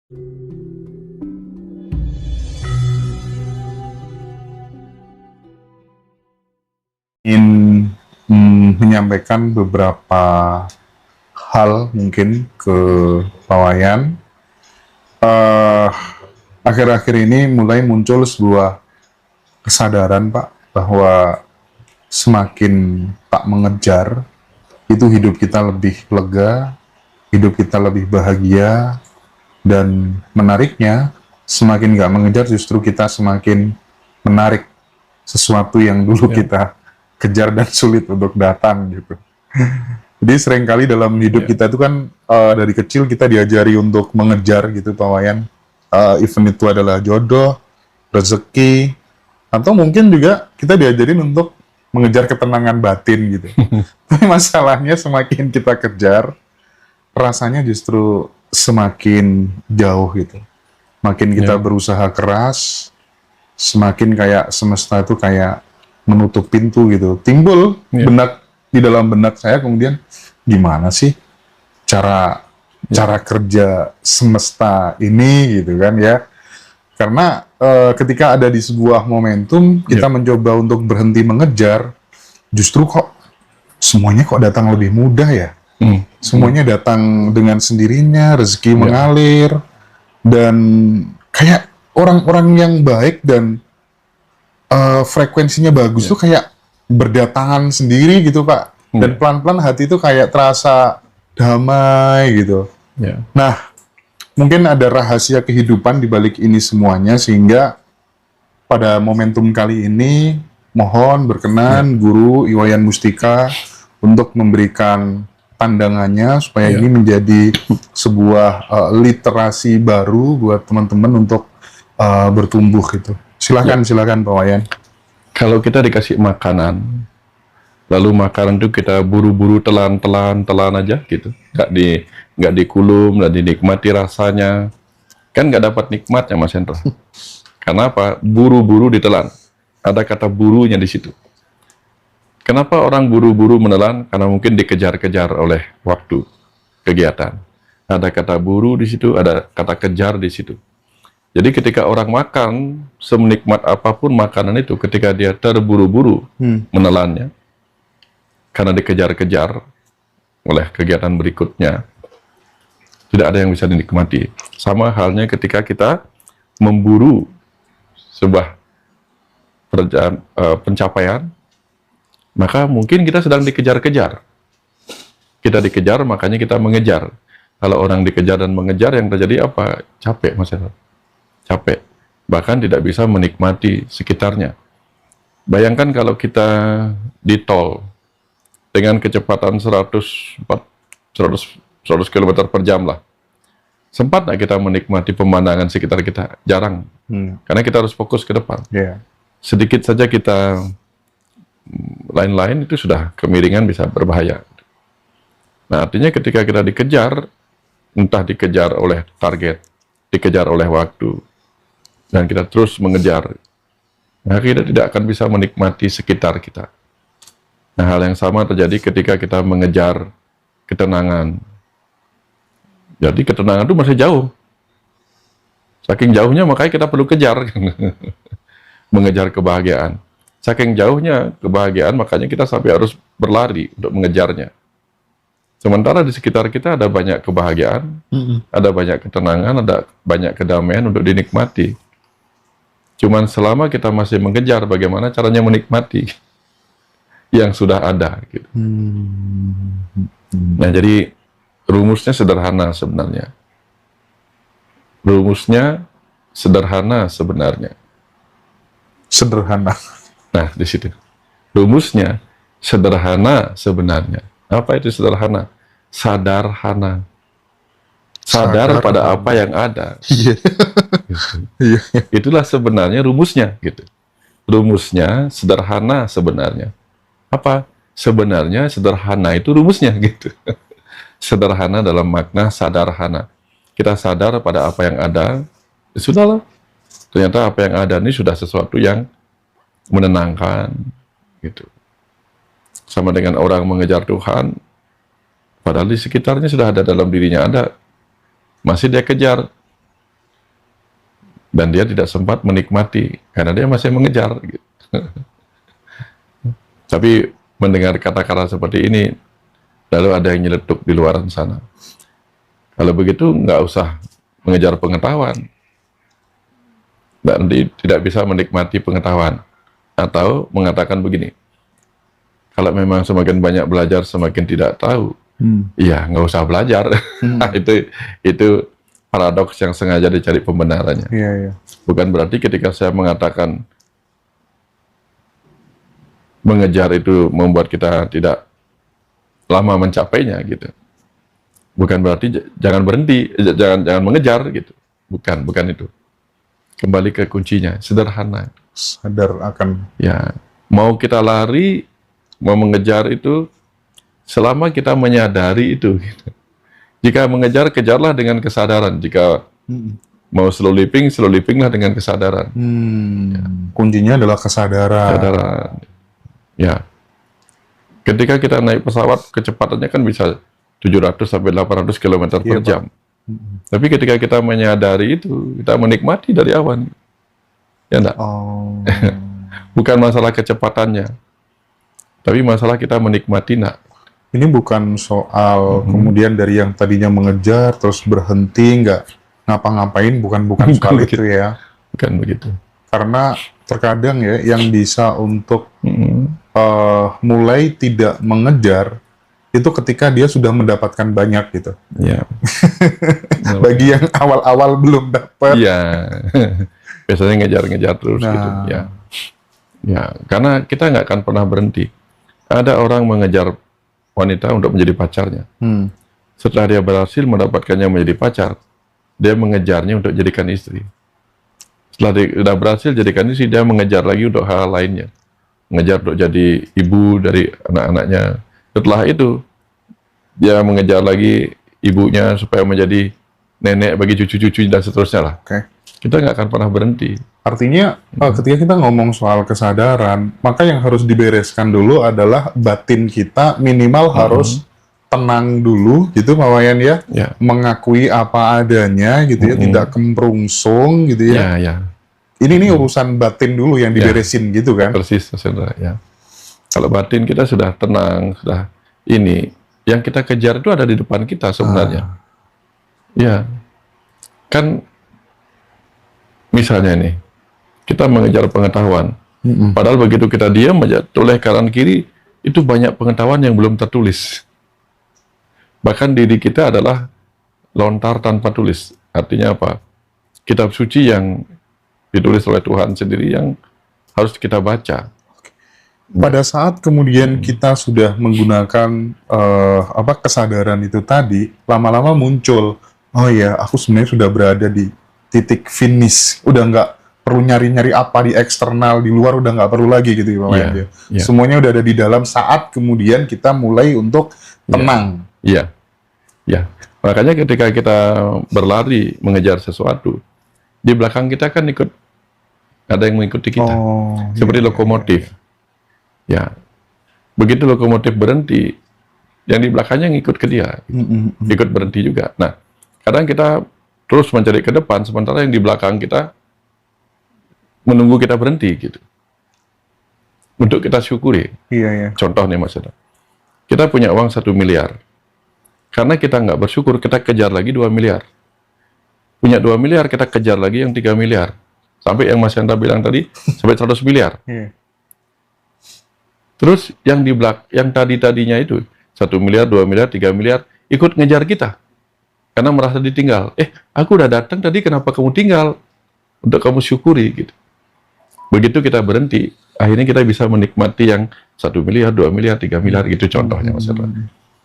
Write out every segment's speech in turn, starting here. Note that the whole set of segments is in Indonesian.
Ingin menyampaikan beberapa hal mungkin ke Pak Wayan. Akhir-akhir ini mulai muncul sebuah kesadaran, Pak, bahwa semakin tak mengejar, itu hidup kita lebih lega, hidup kita lebih bahagia, dan menariknya, semakin nggak mengejar justru kita semakin menarik sesuatu yang dulu kita kejar dan sulit untuk datang gitu. Jadi seringkali dalam hidup kita itu kan dari kecil kita diajari untuk mengejar gitu, Pak Wayan. Even itu adalah jodoh, rezeki, atau mungkin juga kita diajarin untuk mengejar ketenangan batin gitu. Tapi masalahnya semakin kita kejar, rasanya justru semakin jauh gitu. Makin kita berusaha keras, semakin kayak semesta itu kayak menutup pintu gitu. Timbul di dalam benak saya kemudian, gimana sih cara kerja semesta ini gitu kan ya. Karena ketika ada di sebuah momentum kita mencoba untuk berhenti mengejar, justru kok semuanya kok datang lebih mudah ya. Semuanya datang dengan sendirinya, rezeki mengalir, dan kayak orang-orang yang baik dan frekuensinya bagus tuh kayak berdatangan sendiri gitu, Pak. Dan pelan-pelan hati itu kayak terasa damai gitu. Nah, mungkin ada rahasia kehidupan di balik ini semuanya, sehingga pada momentum kali ini mohon berkenan Guru Iwayan Mustika untuk memberikan pandangannya supaya ini menjadi sebuah literasi baru buat teman-teman untuk bertumbuh gitu. Silakan Pak Wayan. Kalau kita dikasih makanan, lalu makanan itu kita buru-buru telan aja gitu, nggak dikulum, nggak dinikmati rasanya, kan nggak dapat nikmatnya, Mas Hendra. Karena apa? Buru-buru ditelan. Ada kata burunya di situ. Kenapa orang buru-buru menelan? Karena mungkin dikejar-kejar oleh waktu, kegiatan. Ada kata buru di situ, ada kata kejar di situ. Jadi ketika orang makan, semenikmat apapun makanan itu, ketika dia terburu-buru menelannya, karena dikejar-kejar oleh kegiatan berikutnya, tidak ada yang bisa dinikmati. Sama halnya ketika kita memburu sebuah pencapaian, maka mungkin kita sedang dikejar-kejar. Kita dikejar, makanya kita mengejar. Kalau orang dikejar dan mengejar, yang terjadi apa? Capek, Mas Hendra. Capek, bahkan tidak bisa menikmati sekitarnya. Bayangkan kalau kita di tol dengan kecepatan 100 km per jam lah. Sempat nggak kita menikmati pemandangan sekitar kita? Jarang. Karena kita harus fokus ke depan. Sedikit saja kita lain-lain itu sudah kemiringan, bisa berbahaya. Nah, artinya ketika kita dikejar, entah dikejar oleh target, dikejar oleh waktu, dan kita terus mengejar, nah kita tidak akan bisa menikmati sekitar kita. Nah, hal yang sama terjadi ketika kita mengejar ketenangan. Jadi ketenangan itu masih jauh. Saking jauhnya makanya kita perlu kejar. Mengejar kebahagiaan. Saking jauhnya kebahagiaan makanya kita sampai harus berlari untuk mengejarnya. Sementara di sekitar kita ada banyak kebahagiaan, ada banyak ketenangan, ada banyak kedamaian untuk dinikmati. Cuman selama kita masih mengejar, bagaimana caranya menikmati yang sudah ada gitu. Nah, jadi rumusnya sederhana sebenarnya. Rumusnya sederhana sebenarnya. Sederhana. Nah, di situ. Rumusnya sederhana sebenarnya. Apa itu sederhana? Sadarhana. Sadar pada apa yang ada. Itulah sebenarnya rumusnya gitu. Rumusnya sederhana sebenarnya. Apa? Sebenarnya sederhana itu rumusnya gitu. Sederhana dalam makna sadarhana. Kita sadar pada apa yang ada, sudahlah. Ternyata apa yang ada ini sudah sesuatu yang menenangkan gitu. Sama dengan orang mengejar Tuhan, padahal di sekitarnya sudah ada, dalam dirinya ada, masih dia kejar. dan dia tidak sempat menikmati karena dia masih mengejar. Gitu. Tapi mendengar kata-kata seperti ini, lalu ada yang nyeletuk di luar sana. Kalau begitu nggak usah mengejar pengetahuan, nanti tidak bisa menikmati pengetahuan. Atau mengatakan begini, kalau memang semakin banyak belajar semakin tidak tahu, ya nggak usah belajar. Itu paradoks yang sengaja dicari pembenarannya. Iya, iya. Bukan berarti ketika saya mengatakan mengejar itu membuat kita tidak lama mencapainya gitu. Bukan berarti jangan berhenti, jangan mengejar gitu. Bukan itu. Kembali ke kuncinya, sederhana. Sadar akan. Ya, mau kita lari, mau mengejar itu selama kita menyadari itu. Gitu. Jika mengejar, kejarlah dengan kesadaran. Jika mau slow livinglah dengan kesadaran. Kuncinya adalah kesadaran. Kesadaran. Ya. Ketika kita naik pesawat, kecepatannya kan bisa 700 sampai 800 km per jam. Tapi ketika kita menyadari itu, kita menikmati dari awan. Ya enggak? Oh. Bukan masalah kecepatannya. Tapi masalah kita menikmati enggak. Ini bukan soal kemudian dari yang tadinya mengejar terus berhenti nggak ngapa-ngapain, bukan soal itu ya. Bukan begitu. Karena terkadang ya yang bisa untuk mulai tidak mengejar itu ketika dia sudah mendapatkan banyak gitu. Ya. Bagi yang awal-awal belum dapat. Iya. Biasanya ngejar-ngejar terus gitu. Ya. Ya, karena kita nggak akan pernah berhenti. Ada orang mengejar wanita untuk menjadi pacarnya. Setelah dia berhasil mendapatkannya menjadi pacar, dia mengejarnya untuk jadikan istri. Setelah dia sudah berhasil jadikan istri, dia mengejar lagi untuk hal lainnya. Mengejar untuk jadi ibu dari anak-anaknya. Setelah itu, dia mengejar lagi ibunya supaya menjadi nenek bagi cucu-cucu dan seterusnya lah. Kita nggak akan pernah berhenti. Artinya, ketika kita ngomong soal kesadaran, maka yang harus dibereskan dulu adalah batin kita minimal harus tenang dulu, gitu Pak Wayan ya, mengakui apa adanya, gitu ya, tidak kemprungsung, gitu ya. Ini urusan batin dulu yang diberesin, gitu kan? Persis, saudara. Ya. Kalau batin kita sudah tenang, sudah ini, yang kita kejar itu ada di depan kita sebenarnya. Ya, kan misalnya nih, kita mengejar pengetahuan. Padahal begitu kita diam aja, toleh kanan kiri, itu banyak pengetahuan yang belum tertulis. Bahkan diri kita adalah lontar tanpa tulis. Artinya apa? Kitab suci yang ditulis oleh Tuhan sendiri yang harus kita baca. Pada saat kemudian kita sudah menggunakan kesadaran itu tadi, lama-lama muncul, oh ya, aku sebenarnya sudah berada di titik finish, udah nggak perlu nyari-nyari apa di eksternal, di luar udah nggak perlu lagi gitu ya. Semuanya udah ada di dalam saat kemudian kita mulai untuk tenang. Iya. Makanya ketika kita berlari mengejar sesuatu, di belakang kita kan ada yang mengikuti kita, seperti lokomotif. Ya, begitu lokomotif berhenti, yang di belakangnya ngikut ke dia, ikut berhenti juga. Nah, kadang kita terus mencari ke depan, sementara yang di belakang kita menunggu kita berhenti gitu. Untuk kita syukuri. Contoh nih Mas Eda. Kita punya uang 1 miliar. Karena kita nggak bersyukur, kita kejar lagi 2 miliar. Punya 2 miliar, kita kejar lagi yang 3 miliar. Sampai yang Mas Hendra bilang tadi, sampai 100 miliar. Terus yang di yang tadinya itu, 1 miliar, 2 miliar, 3 miliar, ikut ngejar kita. Karena merasa ditinggal. Aku udah datang tadi, kenapa kamu tinggal? Untuk kamu syukuri gitu. Begitu kita berhenti, akhirnya kita bisa menikmati yang 1 miliar, 2 miliar, 3 miliar, gitu contohnya Mas Hendra.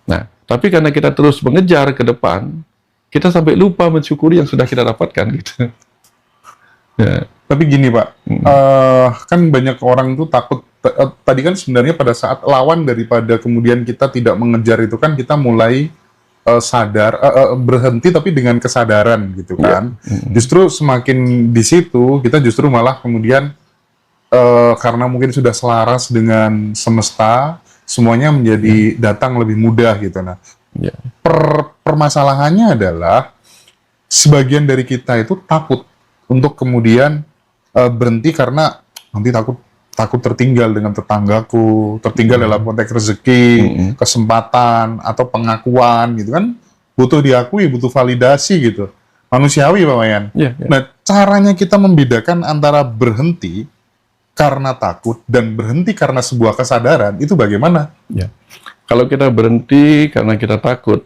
Nah, tapi karena kita terus mengejar ke depan, kita sampai lupa mensyukuri yang sudah kita dapatkan gitu. Ya. Tapi gini Pak, kan banyak orang tuh takut, tadi kan sebenarnya pada saat lawan daripada kemudian kita tidak mengejar itu kan kita mulai sadar, berhenti tapi dengan kesadaran gitu kan. Justru semakin di situ, kita justru malah kemudian karena mungkin sudah selaras dengan semesta, semuanya menjadi datang lebih mudah gitu. Nah, permasalahannya adalah sebagian dari kita itu takut untuk kemudian berhenti karena nanti takut tertinggal dengan tetanggaku, tertinggal dalam konteks rezeki, kesempatan atau pengakuan gitu kan, butuh diakui, butuh validasi gitu, manusiawi Pak Wayan. Ya, ya. Nah, caranya kita membedakan antara berhenti karena takut dan berhenti karena sebuah kesadaran itu bagaimana? Ya. Kalau kita berhenti karena kita takut,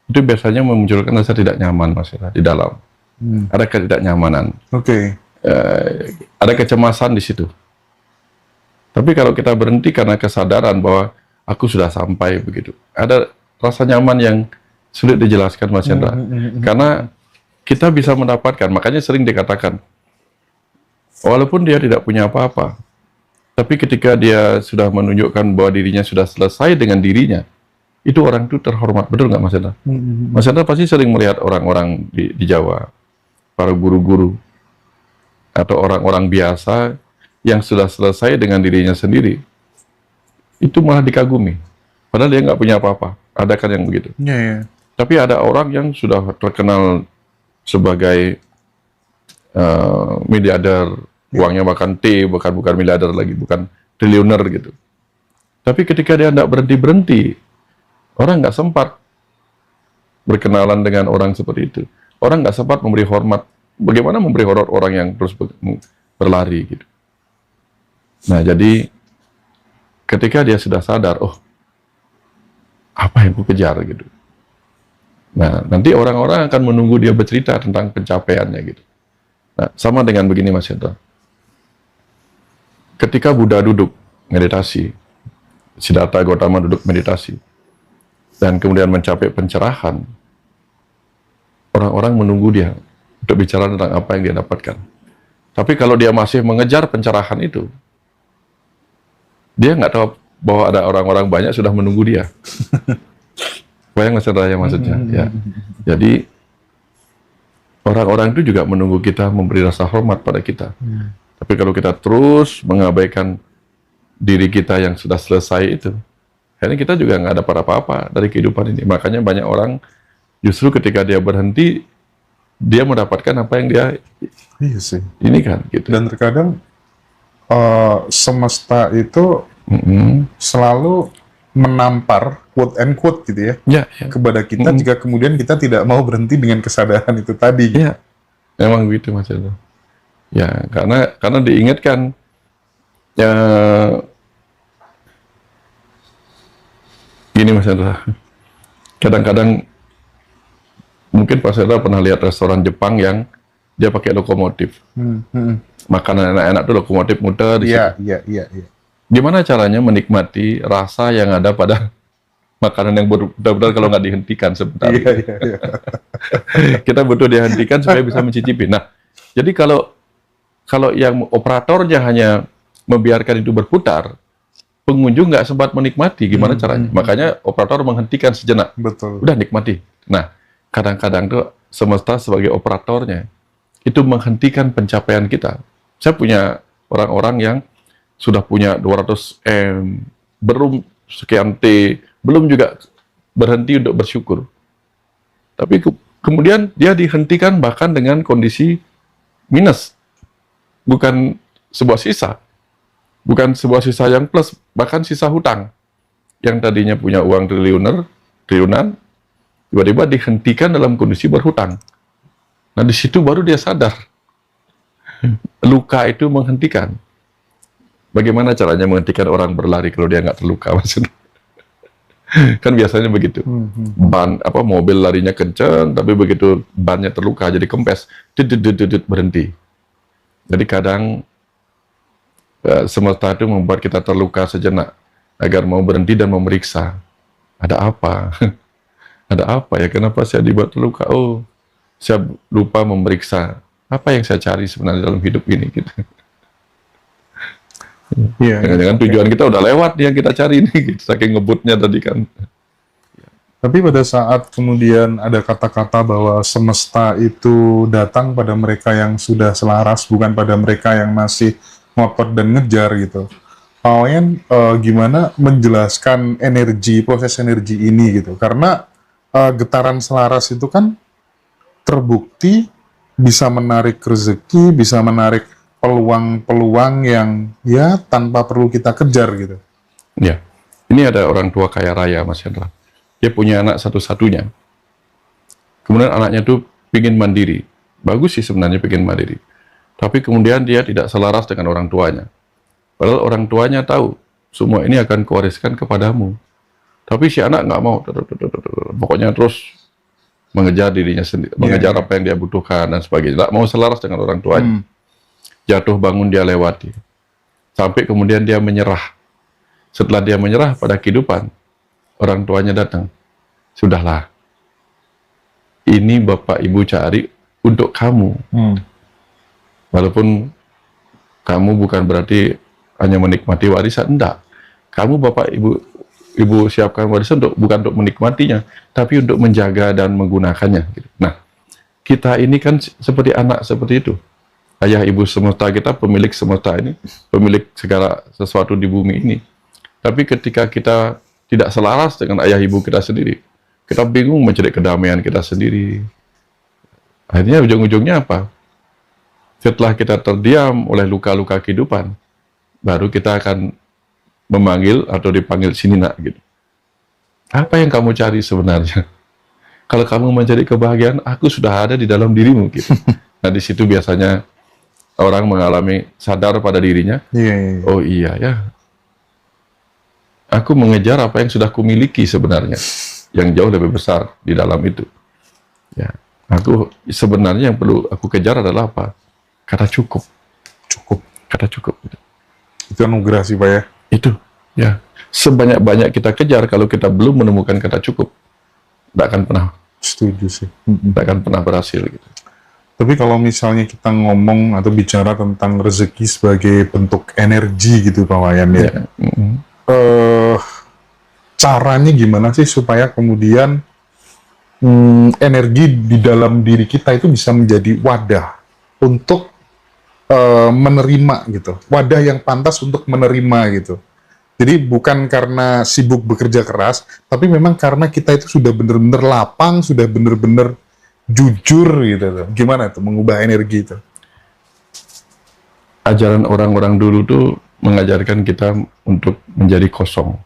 itu biasanya memunculkan rasa tidak nyaman, Mas Ira, di dalam. Ada ketidaknyamanan. Oke. Ada kecemasan di situ. Tapi kalau kita berhenti karena kesadaran bahwa aku sudah sampai begitu, ada rasa nyaman yang sulit dijelaskan, Mas Hendra. Karena kita bisa mendapatkan, makanya sering dikatakan, walaupun dia tidak punya apa-apa, tapi ketika dia sudah menunjukkan bahwa dirinya sudah selesai dengan dirinya, itu orang itu terhormat. Betul nggak, Mas Hendra? Mas Hendra pasti sering melihat orang-orang di Jawa, para guru-guru, atau orang-orang biasa yang sudah selesai dengan dirinya sendiri, itu malah dikagumi. Padahal dia nggak punya apa-apa. Ada kan yang begitu. Iya, iya. Tapi ada orang yang sudah terkenal sebagai miliarder, uangnya bahkan bukan miliarder lagi, bukan triliuner gitu. Tapi ketika dia tidak berhenti-berhenti, orang nggak sempat berkenalan dengan orang seperti itu. Orang nggak sempat memberi hormat. Bagaimana memberi hormat orang yang terus berlari gitu. Nah, jadi ketika dia sudah sadar, oh, apa yang ku kejar gitu. Nah, nanti orang-orang akan menunggu dia bercerita tentang pencapaiannya gitu. Nah, sama dengan begini, Mas Hendra. Ketika Buddha duduk meditasi, Siddhartha Gautama duduk meditasi, dan kemudian mencapai pencerahan, orang-orang menunggu dia untuk bicara tentang apa yang dia dapatkan. Tapi kalau dia masih mengejar pencerahan itu, dia nggak tahu bahwa ada orang-orang banyak sudah menunggu dia. Bayang Mas Hendra ya maksudnya. Ya. Jadi orang-orang itu juga menunggu kita memberi rasa hormat pada kita. Tapi kalau kita terus mengabaikan diri kita yang sudah selesai itu, akhirnya kita juga nggak dapat apa-apa dari kehidupan ini. Makanya banyak orang justru ketika dia berhenti, dia mendapatkan apa yang dia ini kan gitu. Dan terkadang semesta itu selalu menampar quote and quote gitu ya, kepada kita jika kemudian kita tidak mau berhenti dengan kesadaran itu tadi. Ya, memang begitu Mas Hendra. Ya, karena diingatkan ya, gini Mas Hendra. Kadang-kadang mungkin Pak Hendra pernah lihat restoran Jepang yang dia pakai lokomotif. Makanan enak-enak itu lokomotif muter di situ. Iya. Gimana caranya menikmati rasa yang ada pada makanan yang benar-benar kalau nggak dihentikan sebentar. Iya. Kita butuh dihentikan supaya bisa mencicipi. Nah, jadi kalau yang operatornya hanya membiarkan itu berputar, pengunjung nggak sempat menikmati. Gimana caranya? Makanya operator menghentikan sejenak. Betul. Udah nikmati. Nah, kadang-kadang tuh semesta sebagai operatornya itu menghentikan pencapaian kita. Saya punya orang-orang yang sudah punya 200 M, belum sekian T, belum juga berhenti untuk bersyukur. Tapi kemudian dia dihentikan bahkan dengan kondisi minus. Bukan sebuah sisa. Bukan sebuah sisa yang plus, bahkan sisa hutang. Yang tadinya punya uang triliunan, tiba-tiba dihentikan dalam kondisi berhutang. Nah, di situ baru dia sadar. Luka itu menghentikan. Bagaimana caranya menghentikan orang berlari kalau dia nggak terluka, maksudnya? Kan biasanya begitu. Mobil larinya kencang, tapi begitu bannya terluka jadi kempes, berhenti. Jadi kadang semesta itu membuat kita terluka sejenak agar mau berhenti dan memeriksa. Ada apa? Ada apa ya? Kenapa saya dibuat terluka? Oh, saya lupa memeriksa apa yang saya cari sebenarnya dalam hidup ini. Gitu. Jangan-jangan tujuan kita udah lewat yang kita cari ini, gitu. Saking ngebutnya tadi kan. Tapi pada saat kemudian ada kata-kata bahwa semesta itu datang pada mereka yang sudah selaras, bukan pada mereka yang masih ngotot dan ngejar gitu. Pak Wayan gimana menjelaskan proses energi ini gitu? Karena getaran selaras itu kan terbukti bisa menarik rezeki, bisa menarik peluang-peluang yang ya tanpa perlu kita kejar gitu. Ya, ini ada orang tua kaya raya, Mas Hendra. Dia punya anak satu-satunya. Kemudian anaknya tuh pingin mandiri. Bagus sih sebenarnya pingin mandiri. Tapi kemudian dia tidak selaras dengan orang tuanya. Padahal orang tuanya tahu, semua ini akan kuwariskan kepadamu. Tapi si anak nggak mau. Pokoknya terus mengejar dirinya sendiri, mengejar apa yang dia butuhkan dan sebagainya. Nggak mau selaras dengan orang tuanya. Jatuh bangun dia lewati. Sampai kemudian dia menyerah. Setelah dia menyerah pada kehidupan, orang tuanya datang. Sudahlah, ini Bapak Ibu cari untuk kamu. Walaupun kamu bukan berarti hanya menikmati warisan, enggak. Kamu Bapak Ibu siapkan warisan bukan untuk menikmatinya, tapi untuk menjaga dan menggunakannya. Nah, kita ini kan seperti anak seperti itu. Ayah Ibu semesta kita, pemilik semesta ini, pemilik segala sesuatu di bumi ini. Tapi ketika kita tidak selaras dengan ayah ibu kita sendiri, kita bingung mencari kedamaian kita sendiri. Akhirnya ujung-ujungnya apa? Setelah kita terdiam oleh luka-luka kehidupan, baru kita akan memanggil atau dipanggil, sini nak, gitu. Apa yang kamu cari sebenarnya? Kalau kamu mencari kebahagiaan, aku sudah ada di dalam dirimu, gitu. Nah, di situ biasanya orang mengalami sadar pada dirinya. Oh iya ya, aku mengejar apa yang sudah kumiliki sebenarnya, yang jauh lebih besar di dalam itu. Ya, aku sebenarnya yang perlu aku kejar adalah apa? Kata cukup. Cukup. Kata cukup. Itu anugerah sih Pak ya. Itu, ya. Sebanyak-banyak kita kejar, kalau kita belum menemukan kata cukup, tidak akan pernah. Setuju sih. Tidak akan pernah berhasil gitu. Tapi kalau misalnya kita ngomong atau bicara tentang rezeki sebagai bentuk energi gitu Pak Wayan ya. Caranya gimana sih supaya kemudian energi di dalam diri kita itu bisa menjadi wadah untuk menerima gitu, wadah yang pantas untuk menerima gitu. Jadi bukan karena sibuk bekerja keras, tapi memang karena kita itu sudah benar-benar lapang, sudah benar-benar jujur gitu tuh. Gimana tuh mengubah energi itu? Ajaran orang-orang dulu tuh mengajarkan kita untuk menjadi kosong.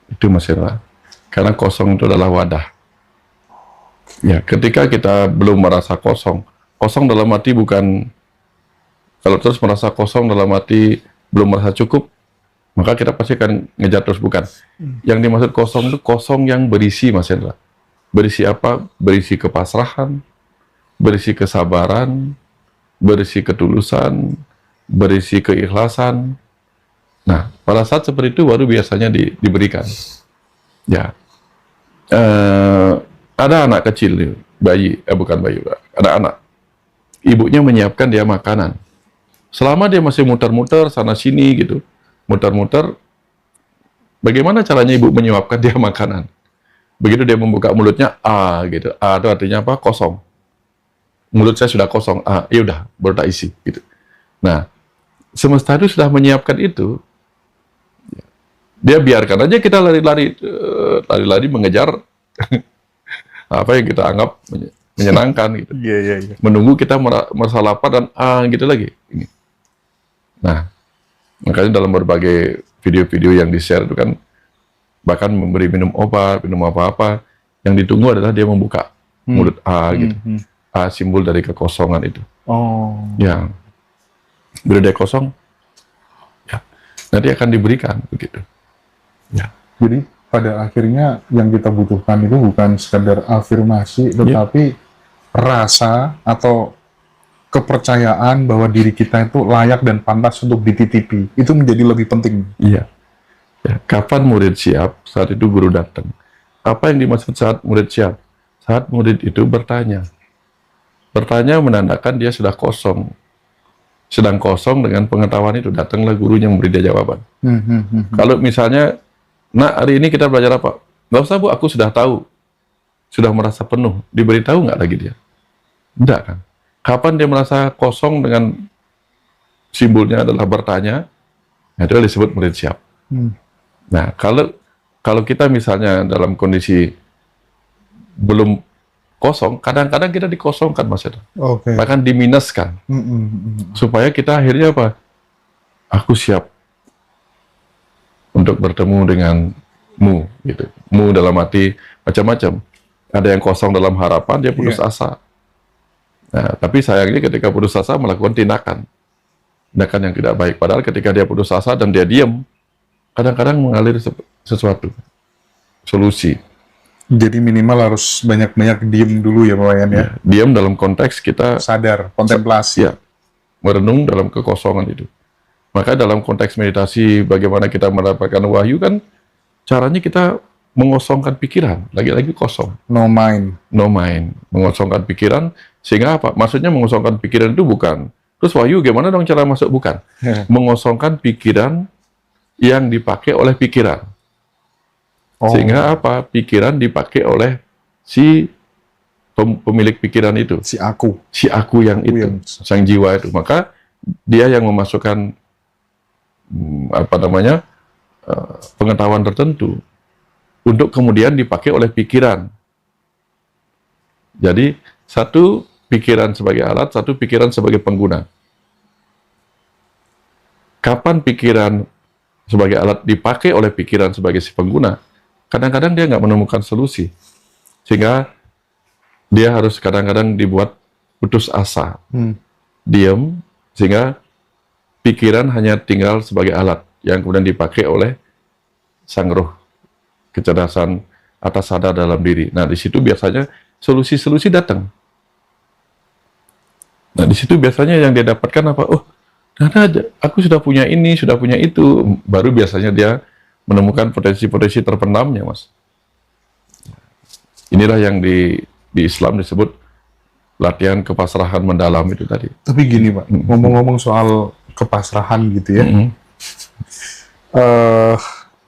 Itu masalah. Karena kosong itu adalah wadah. Ya, ketika kita belum merasa kosong, kosong dalam arti bukan, kalau terus merasa kosong dalam arti belum merasa cukup, maka kita pasti akan ngejar terus, bukan. Yang dimaksud kosong itu kosong yang berisi, Mas Hendra. Berisi apa? Berisi kepasrahan, berisi kesabaran, berisi ketulusan, berisi keikhlasan. Nah, pada saat seperti itu baru biasanya diberikan. Ya, ada anak kecil, bayi, bukan bayi, ada anak. Ibunya menyiapkan dia makanan. Selama dia masih muter-muter sana sini gitu, muter-muter, bagaimana caranya ibu menyuapkan dia makanan? Begitu dia membuka mulutnya, gitu. Itu artinya apa? Kosong. Mulut saya sudah kosong. Ya udah, baru tak isi gitu. Nah, semesta itu sudah menyiapkan itu. Dia biarkan aja kita lari-lari mengejar apa yang kita anggap menyenangkan gitu. Iya. Menunggu kita merasa lapar dan gitu lagi. Nah, makanya dalam berbagai video-video yang di-share itu kan, bahkan memberi minum obat, minum apa-apa, yang ditunggu adalah dia membuka mulut gitu. Simbol dari kekosongan itu. Ya, bila dia kosong, ya, nanti akan diberikan begitu. Ya. Jadi pada akhirnya yang kita butuhkan itu bukan sekedar afirmasi, tetapi rasa atau kepercayaan bahwa diri kita itu layak dan pantas untuk dititipi. Itu menjadi lebih penting. Iya. Ya, kapan murid siap? Saat itu guru datang. Apa yang dimaksud saat murid siap? Saat murid itu bertanya. Bertanya menandakan dia sudah kosong. Sedang kosong dengan pengetahuan itu, datanglah gurunya memberi dia jawaban. Kalau misalnya, nah hari ini kita belajar apa? Nggak usah Bu, aku sudah tahu. Sudah merasa penuh. Diberitahu nggak lagi dia? Enggak kan? Kapan dia merasa kosong dengan simbolnya adalah bertanya, nah, itu disebut murid siap. Nah, kalau kita misalnya dalam kondisi belum kosong, kadang-kadang kita dikosongkan, Mas Eda. Oke. Bahkan diminuskan. Supaya kita akhirnya apa? Aku siap untuk bertemu denganmu, gitu. Mu dalam arti macam-macam. Ada yang kosong dalam harapan, dia putus asa. Nah, tapi sayangnya ketika putus asa melakukan tindakan yang tidak baik. Padahal ketika dia putus asa dan dia diam, kadang-kadang mengalir sesuatu, solusi. Jadi minimal harus banyak-banyak diem dulu ya Pak Wayan ya. Diam dalam konteks kita Sadar, kontemplasi. ya, merenung dalam kekosongan itu. Maka dalam konteks meditasi bagaimana kita mendapatkan wahyu kan caranya kita mengosongkan pikiran, lagi-lagi kosong. No mind. No mind, mengosongkan pikiran, sehingga apa? Maksudnya mengosongkan pikiran itu bukan, terus wahyu gimana dong cara masuk? Bukan. Mengosongkan pikiran yang dipakai oleh pikiran. Sehingga apa? Pikiran dipakai oleh si pemilik pikiran itu. Si aku. Si aku yang itu, sang jiwa itu. Maka dia yang memasukkan pengetahuan tertentu untuk kemudian dipakai oleh pikiran. Jadi satu pikiran sebagai alat, satu pikiran sebagai pengguna. Kapan pikiran sebagai alat dipakai oleh pikiran sebagai si pengguna, kadang-kadang dia nggak menemukan solusi. Sehingga dia harus kadang-kadang dibuat putus asa. Diam, sehingga pikiran hanya tinggal sebagai alat yang kemudian dipakai oleh sang roh, kecerdasan atas sadar dalam diri. Nah, di situ biasanya solusi-solusi datang. Nah, di situ biasanya yang dia dapatkan apa? Oh, karena aku sudah punya ini, sudah punya itu. Baru biasanya dia menemukan potensi-potensi terpendamnya, Mas. Inilah yang di Islam disebut latihan kepasrahan mendalam itu tadi. Tapi gini Pak, ngomong-ngomong soal kepasrahan gitu ya.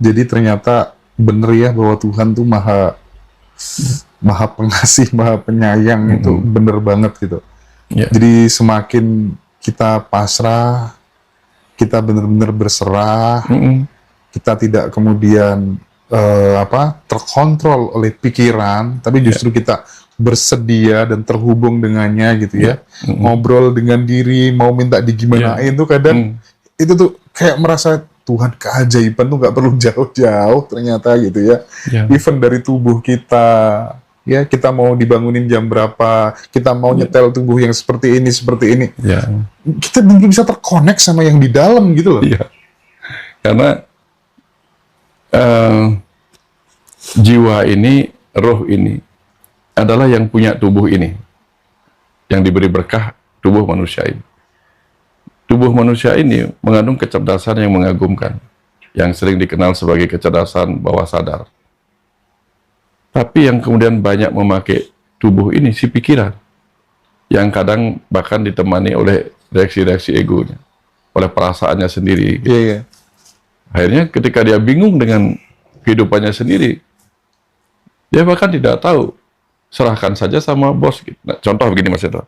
Jadi ternyata bener ya bahwa Tuhan tuh maha pengasih, maha penyayang, itu bener banget gitu. Jadi semakin kita pasrah, kita benar-benar berserah, kita tidak kemudian terkontrol oleh pikiran, tapi justru kita bersedia dan terhubung dengannya gitu ya. Ngobrol dengan diri, mau minta digimanain tuh kadang itu tuh kayak merasa Tuhan, keajaiban tuh nggak perlu jauh-jauh ternyata gitu ya. Even dari tubuh kita, ya kita mau dibangunin jam berapa, kita mau nyetel tubuh yang seperti ini, kita belum bisa terkonek sama yang di dalam gitu loh. Karena jiwa ini, roh ini adalah yang punya tubuh ini, yang diberi berkah tubuh manusia ini. Tubuh manusia ini mengandung kecerdasan yang mengagumkan, yang sering dikenal sebagai kecerdasan bawah sadar. Tapi yang kemudian banyak memakai tubuh ini si pikiran, yang kadang bahkan ditemani oleh reaksi-reaksi egonya, oleh perasaannya sendiri. Akhirnya ketika dia bingung dengan kehidupannya sendiri, dia bahkan tidak tahu, serahkan saja sama bos. Nah, contoh begini Mas Edo,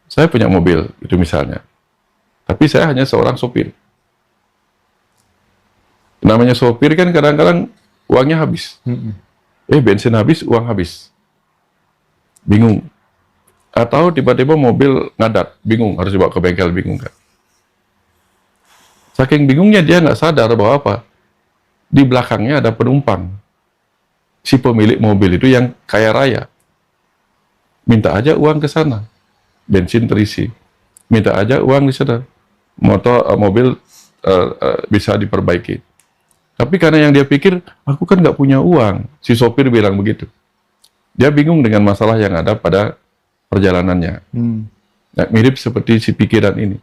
saya punya mobil itu misalnya, tapi saya hanya seorang sopir. Namanya sopir kan kadang-kadang uangnya habis. Bensin habis, uang habis. Bingung. Atau tiba-tiba mobil ngadat, bingung, harus dibawa ke bengkel, bingung kan. Saking bingungnya dia nggak sadar bahwa apa? Di belakangnya ada penumpang. Si pemilik mobil itu yang kaya raya. Minta aja uang ke sana. Bensin terisi. Minta aja uang di sana. Mobil bisa diperbaiki. Tapi karena yang dia pikir, aku kan nggak punya uang. Si sopir bilang begitu. Dia bingung dengan masalah yang ada pada perjalanannya. Nah, mirip seperti si pikiran ini.